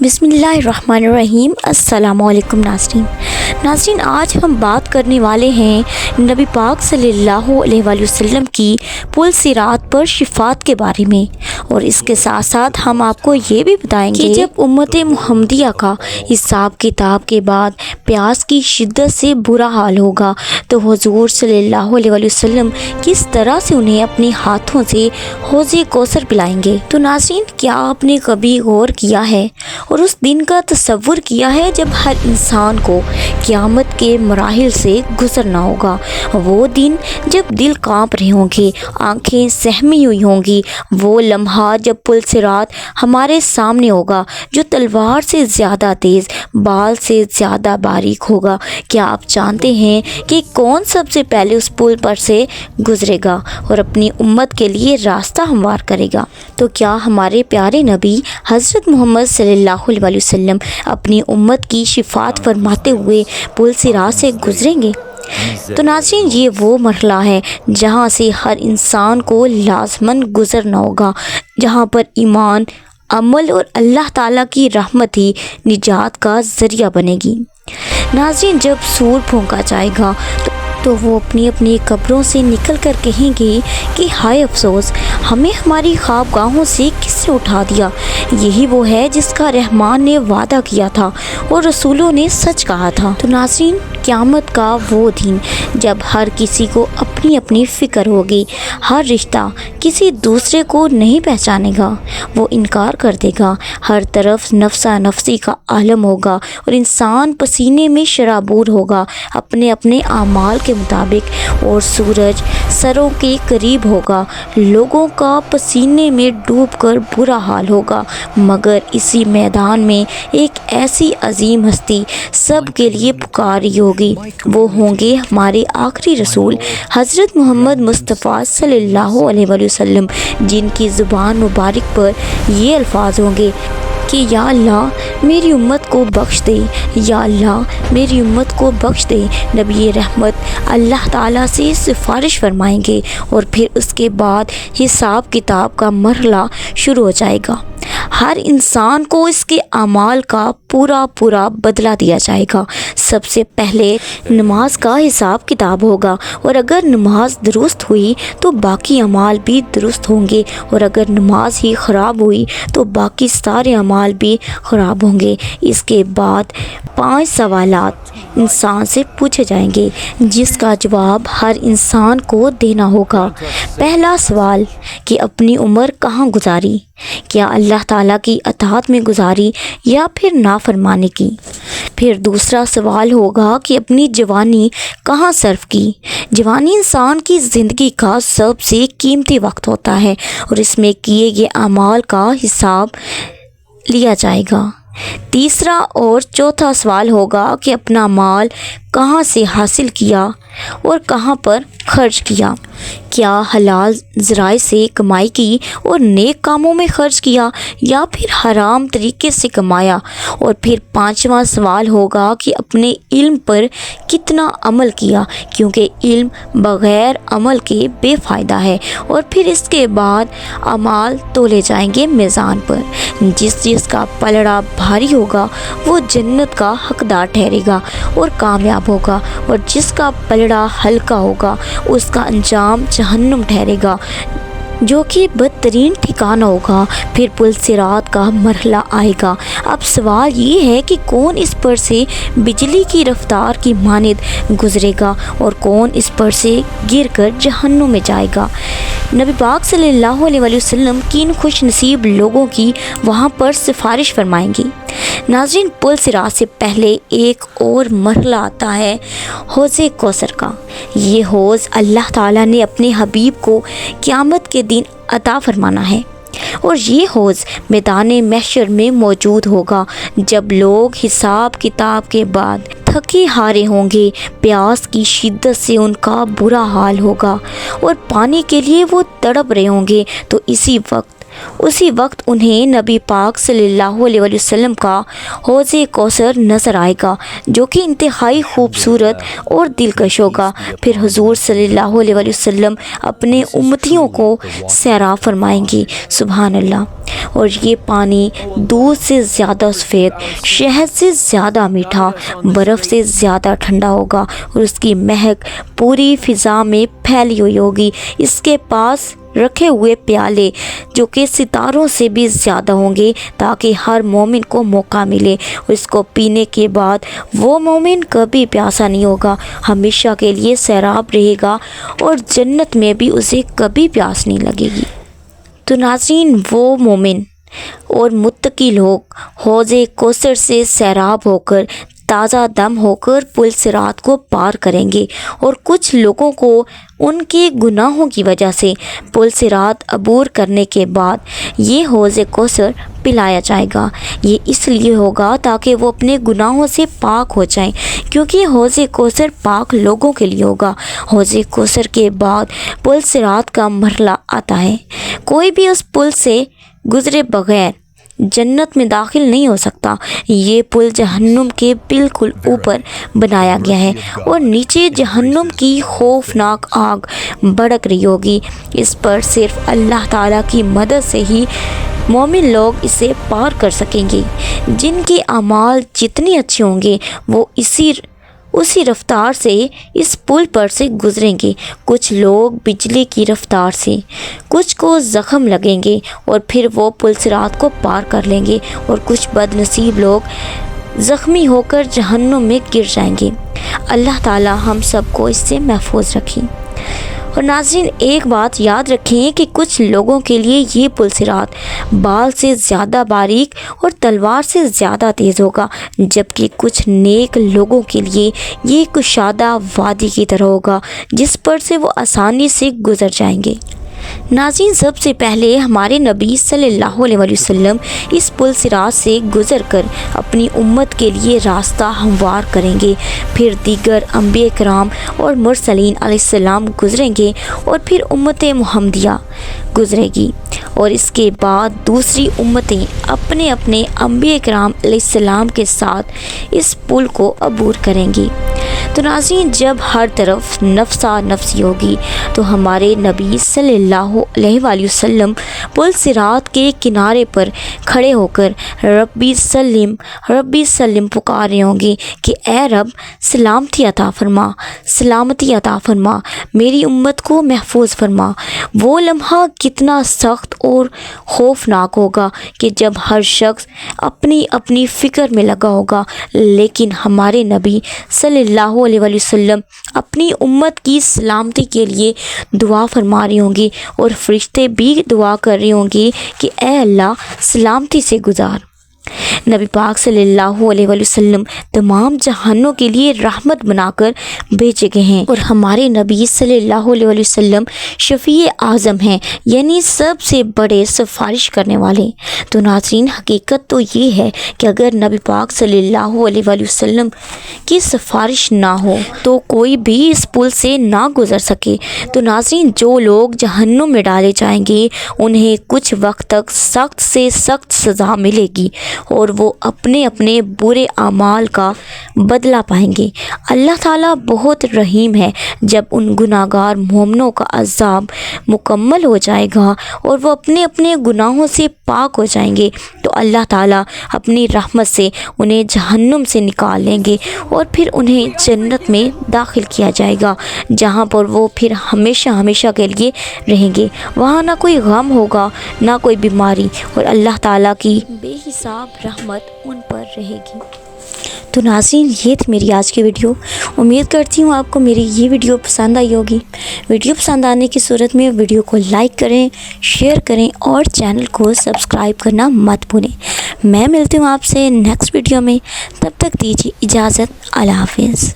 بسم اللہ الرحمن الرحیم۔ السلام علیکم ناظرین، آج ہم بات کرنے والے ہیں نبی پاک صلی اللہ علیہ وآلہ وسلم کی پل صراط پر شفاعت کے بارے میں، اور اس کے ساتھ ساتھ ہم آپ کو یہ بھی بتائیں گے کہ جب امت محمدیہ کا حساب کتاب کے بعد پیاس کی شدت سے برا حال ہوگا تو حضور صلی اللہ علیہ وآلہ وسلم کس طرح سے انہیں اپنے ہاتھوں سے حوض کوثر پلائیں گے۔ تو ناظرین، کیا آپ نے کبھی غور کیا ہے اور اس دن کا تصور کیا ہے جب ہر انسان کو قیامت کے مراحل سے گزرنا ہوگا؟ وہ دن جب دل کانپ رہے ہوں گے، آنکھیں سہمی ہوئی ہوں گی، وہ لمحہ جب پل صراط ہمارے سامنے ہوگا جو تلوار سے زیادہ تیز، بال سے زیادہ باریک ہوگا۔ کیا آپ جانتے ہیں کہ کون سب سے پہلے اس پل پر سے گزرے گا اور اپنی امت کے لیے راستہ ہموار کرے گا؟ تو کیا ہمارے پیارے نبی حضرت محمد صلی اللہ علیہ وآلہ وسلم اپنی امت کی شفاعت فرماتے ہوئے پل صراط سے گزریں گے؟ تو ناظرین، یہ وہ مرحلہ ہے جہاں سے ہر انسان کو لازماً گزرنا ہوگا، جہاں پر ایمان، عمل اور اللہ تعالیٰ کی رحمت ہی نجات کا ذریعہ بنے گی۔ ناظرین، جب سور پھونکا جائے گا تو وہ اپنی اپنی قبروں سے نکل کر کہیں گے کہ ہائے افسوس، ہمیں ہماری خوابگاہوں سے کس نے اٹھا دیا۔ یہی وہ ہے جس کا رحمان نے وعدہ کیا تھا اور رسولوں نے سچ کہا تھا۔ تو ناظرین، قیامت کا وہ دن جب ہر کسی کو اپنی اپنی فکر ہوگی، ہر رشتہ کسی دوسرے کو نہیں پہچانے گا، وہ انکار کر دے گا، ہر طرف نفسا نفسی کا عالم ہوگا اور انسان پسینے میں شرابور ہوگا اپنے اپنے اعمال کے مطابق، اور سورج سروں کے قریب ہوگا، لوگوں کا پسینے میں ڈوب کر برا حال ہوگا، مگر اسی میدان میں ایک ایسی عظیم ہستی سب کے لیے پکاری ہوگی۔ وہ ہوں گے ہمارے آخری رسول حضرت محمد مصطفیٰ صلی اللہ علیہ وآلہ وسلم، جن کی زبان مبارک پر یہ الفاظ ہوں گے کہ یا اللہ میری امت کو بخش دے، یا اللہ میری امت کو بخش دے۔ نبی رحمت اللہ تعالیٰ سے سفارش فرمائیں گے اور پھر اس کے بعد حساب کتاب کا مرحلہ شروع ہو جائے گا۔ ہر انسان کو اس کے اعمال کا پورا بدلہ دیا جائے گا۔ سب سے پہلے نماز کا حساب کتاب ہوگا، اور اگر نماز درست ہوئی تو باقی اعمال بھی درست ہوں گے، اور اگر نماز ہی خراب ہوئی تو باقی سارے اعمال بھی خراب ہوں گے۔ اس کے بعد 5 سوالات انسان سے پوچھے جائیں گے جس کا جواب ہر انسان کو دینا ہوگا۔ پہلا سوال کہ اپنی عمر کہاں گزاری، کیا اللہ تعالیٰ کی اطاعت میں گزاری یا پھر نافرمانی کی؟ پھر دوسرا سوال ہوگا کہ اپنی جوانی کہاں صرف کی۔ جوانی انسان کی زندگی کا سب سے قیمتی وقت ہوتا ہے اور اس میں کیے گئے اعمال کا حساب لیا جائے گا۔ تیسرا اور چوتھا سوال ہوگا کہ اپنا مال کہاں سے حاصل کیا اور کہاں پر خرچ کیا، کیا حلال ذرائع سے کمائی کی اور نیک کاموں میں خرچ کیا یا پھر حرام طریقے سے کمایا؟ اور پھر 5واں سوال ہوگا کہ اپنے علم پر کتنا عمل کیا، کیونکہ علم بغیر عمل کے بے فائدہ ہے۔ اور پھر اس کے بعد اعمال تولے جائیں گے میزان پر، جس کا پلڑا بھاری ہوگا وہ جنت کا حقدار ٹھہرے گا اور کامیاب ہوگا، اور جس کا پلڑا ہلکا ہوگا اس کا انجام جہنم ٹھہرے گا، جو کہ بدترین ٹھکانہ ہوگا۔ پھر پل صراط کا مرحلہ آئے گا۔ اب سوال یہ ہے کہ کون اس پر سے بجلی کی رفتار کی مانند گزرے گا اور کون اس پر سے گر کر جہنم میں جائے گا؟ نبی پاک صلی اللہ علیہ وآلہ وسلم کن خوش نصیب لوگوں کی وہاں پر سفارش فرمائیں گی؟ ناظرین، پل صراط سے پہلے ایک اور مرحلہ آتا ہے حوض کوثر کا۔ یہ حوض اللہ تعالیٰ نے اپنے حبیب کو قیامت کے دن عطا فرمانا ہے، اور یہ حوض میدان محشر میں موجود ہوگا جب لوگ حساب کتاب کے بعد تھکے ہارے ہوں گے، پیاس کی شدت سے ان کا برا حال ہوگا اور پانی کے لیے وہ تڑپ رہے ہوں گے۔ تو اسی وقت اسی وقت انہیں نبی پاک صلی اللہ علیہ وآلہ وسلم کا حوض کوثر نظر آئے گا جو کہ انتہائی خوبصورت اور دلکش ہوگا۔ پھر حضور صلی اللہ علیہ وآلہ وسلم اپنے امتیوں کو سیراب فرمائیں گے۔ سبحان اللہ۔ اور یہ پانی دودھ سے زیادہ سفید، شہد سے زیادہ میٹھا، برف سے زیادہ ٹھنڈا ہوگا اور اس کی مہک پوری فضا میں پھیلی ہوئی ہوگی۔ اس کے پاس رکھے ہوئے پیالے جو کہ ستاروں سے بھی زیادہ ہوں گے تاکہ ہر مومن کو موقع ملے، اور اس کو پینے کے بعد وہ مومن کبھی پیاسا نہیں ہوگا، ہمیشہ کے لیے سیراب رہے گا اور جنت میں بھی اسے کبھی پیاس نہیں لگے گی۔ تو ناظرین، وہ مومن اور متقی لوگ حوض کوثر سے سیراب ہو کر تازہ دم ہو کر پل صراط کو پار کریں گے، اور کچھ لوگوں کو ان کے گناہوں کی وجہ سے پل صراط عبور کرنے کے بعد یہ حوض کوثر پلایا جائے گا۔ یہ اس لیے ہوگا تاکہ وہ اپنے گناہوں سے پاک ہو جائیں، کیونکہ حوض کوثر پاک لوگوں کے لیے ہوگا۔ حوض کوثر کے بعد پل صراط کا مرحلہ آتا ہے۔ کوئی بھی اس پل سے گزرے بغیر جنت میں داخل نہیں ہو سکتا۔ یہ پل جہنم کے بالکل اوپر بنایا گیا ہے اور نیچے جہنم کی خوفناک آگ بھڑک رہی ہوگی۔ اس پر صرف اللہ تعالیٰ کی مدد سے ہی مومن لوگ اسے پار کر سکیں گے۔ جن کے اعمال جتنے اچھے ہوں گے وہ اسی رفتار سے اس پل پر سے گزریں گے۔ کچھ لوگ بجلی کی رفتار سے، کچھ کو زخم لگیں گے اور پھر وہ پل صراط کو پار کر لیں گے، اور کچھ بد نصیب لوگ زخمی ہو کر جہنم میں گر جائیں گے۔ اللہ تعالی ہم سب کو اس سے محفوظ رکھیں۔ اور ناظرین، ایک بات یاد رکھیں کہ کچھ لوگوں کے لیے یہ پل صراط بال سے زیادہ باریک اور تلوار سے زیادہ تیز ہوگا، جبکہ کچھ نیک لوگوں کے لیے یہ کشادہ وادی کی طرح ہوگا جس پر سے وہ آسانی سے گزر جائیں گے۔ ناظرین، سب سے پہلے ہمارے نبی صلی اللہ علیہ وآلہ وسلم اس پل صراط سے گزر کر اپنی امت کے لیے راستہ ہموار کریں گے، پھر دیگر انبیاء کرام اور مرسلین علیہ السلام گزریں گے، اور پھر امت محمدیہ گزرے گی، اور اس کے بعد دوسری امتیں اپنے اپنے انبیاء کرام علیہ السلام کے ساتھ اس پل کو عبور کریں گی۔ تو ناظرین، جب ہر طرف نفسا نفسی ہوگی تو ہمارے نبی صلی اللہ علیہ وآلہ وسلم پل صراط کے کنارے پر کھڑے ہو کر ربی سلم پکار رہے ہوں گے کہ اے رب، سلامتی عطا فرما، سلامتی عطا فرما، میری امت کو محفوظ فرما۔ وہ لمحہ کتنا سخت اور خوفناک ہوگا کہ جب ہر شخص اپنی اپنی فکر میں لگا ہوگا، لیکن ہمارے نبی صلی اللہ علیہ وآلہ وسلم اپنی امت کی سلامتی کے لیے دعا فرما رہی ہوں گی، اور فرشتے بھی دعا کر رہے ہوں گے کہ اے اللہ، سلامتی سے گزار۔ نبی پاک صلی اللہ علیہ وآلہ وسلم تمام جہانوں کے لیے رحمت بنا کر بھیجے گئے ہیں، اور ہمارے نبی صلی اللہ علیہ وآلہ وسلم شفیع اعظم ہیں، یعنی سب سے بڑے سفارش کرنے والے۔ تو ناظرین، حقیقت تو یہ ہے کہ اگر نبی پاک صلی اللہ علیہ وآلہ وسلم کی سفارش نہ ہو تو کوئی بھی اس پل سے نہ گزر سکے۔ تو ناظرین، جو لوگ جہنم میں ڈالے جائیں گے انہیں کچھ وقت تک سخت سے سخت سزا ملے گی، اور وہ اپنے اپنے برے اعمال کا بدلہ پائیں گے۔ اللہ تعالیٰ بہت رحیم ہے۔ جب ان گناہ گار مومنوں کا عذاب مکمل ہو جائے گا اور وہ اپنے اپنے گناہوں سے پاک ہو جائیں گے تو اللہ تعالیٰ اپنی رحمت سے انہیں جہنم سے نکال لیں گے، اور پھر انہیں جنت میں داخل کیا جائے گا، جہاں پر وہ پھر ہمیشہ ہمیشہ کے لیے رہیں گے۔ وہاں نہ کوئی غم ہوگا، نہ کوئی بیماری، اور اللہ تعالیٰ کی بے حساب رحمت ان پر رہے گی۔ تو ناظرین، یہ تھی میری آج کی ویڈیو۔ امید کرتی ہوں آپ کو میری یہ ویڈیو پسند آئی ہوگی۔ ویڈیو پسند آنے کی صورت میں ویڈیو کو لائک کریں، شیئر کریں اور چینل کو سبسکرائب کرنا مت بھولیں۔ میں ملتی ہوں آپ سے نیکسٹ ویڈیو میں، تب تک دیجیے اجازت۔ اللہ حافظ۔